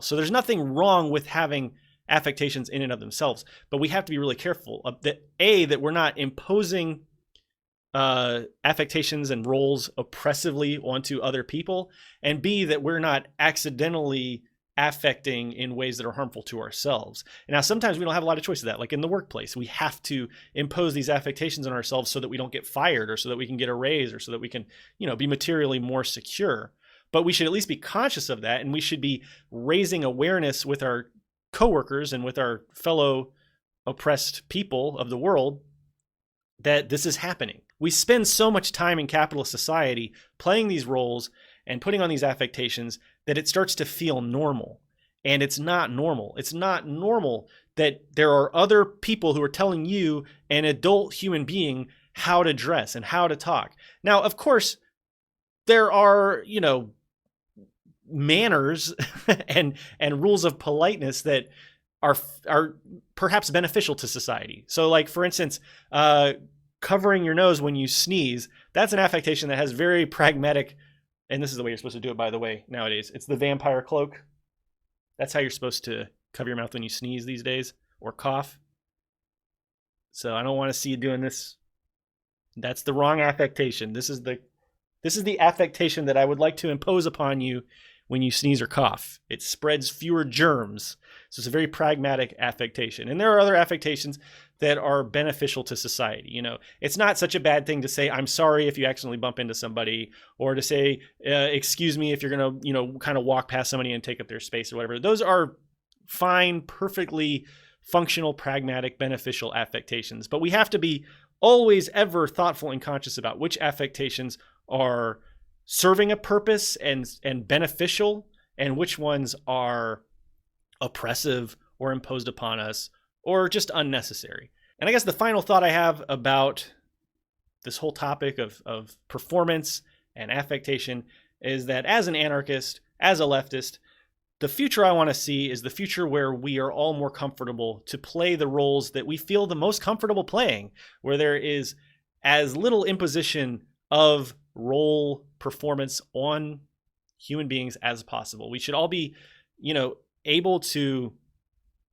So there's nothing wrong with having affectations in and of themselves, but we have to be really careful of that we're not imposing affectations and roles oppressively onto other people, and B, that we're not accidentally affecting in ways that are harmful to ourselves. And now sometimes we don't have a lot of choice of that, like in the workplace. We have to impose these affectations on ourselves so that we don't get fired, or so that we can get a raise, or so that we can, be materially more secure. But we should at least be conscious of that, and we should be raising awareness with our coworkers and with our fellow oppressed people of the world that this is happening. We spend so much time in capitalist society playing these roles and putting on these affectations that it starts to feel normal. And it's not normal. It's not normal that there are other people who are telling you, an adult human being, how to dress and how to talk. Now, of course, there are, manners and rules of politeness that are perhaps beneficial to society. So, like, for instance, covering your nose when you sneeze, that's an affectation that has very pragmatic, and this is the way you're supposed to do it, by the way, nowadays. It's the vampire cloak. That's how you're supposed to cover your mouth when you sneeze these days, or cough. So I don't want to see you doing this. That's the wrong affectation. This is the affectation that I would like to impose upon you when you sneeze or cough. It spreads fewer germs. So it's a very pragmatic affectation. And there are other affectations that are beneficial to society. It's not such a bad thing to say, I'm sorry if you accidentally bump into somebody, or to say, excuse me if you're going to, kind of walk past somebody and take up their space or whatever. Those are fine, perfectly functional, pragmatic, beneficial affectations. But we have to be always ever thoughtful and conscious about which affectations are serving a purpose and beneficial, and which ones are oppressive or imposed upon us or just unnecessary. And I guess the final thought I have about this whole topic of performance and affectation is that as an anarchist, as a leftist, the future I want to see is the future where we are all more comfortable to play the roles that we feel the most comfortable playing, where there is as little imposition of role performance on human beings as possible. We should all be, able to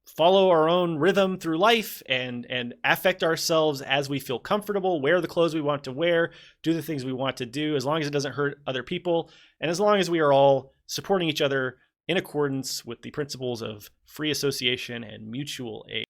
follow our own rhythm through life and affect ourselves as we feel comfortable, wear the clothes we want to wear, do the things we want to do, as long as it doesn't hurt other people, and as long as we are all supporting each other in accordance with the principles of free association and mutual aid.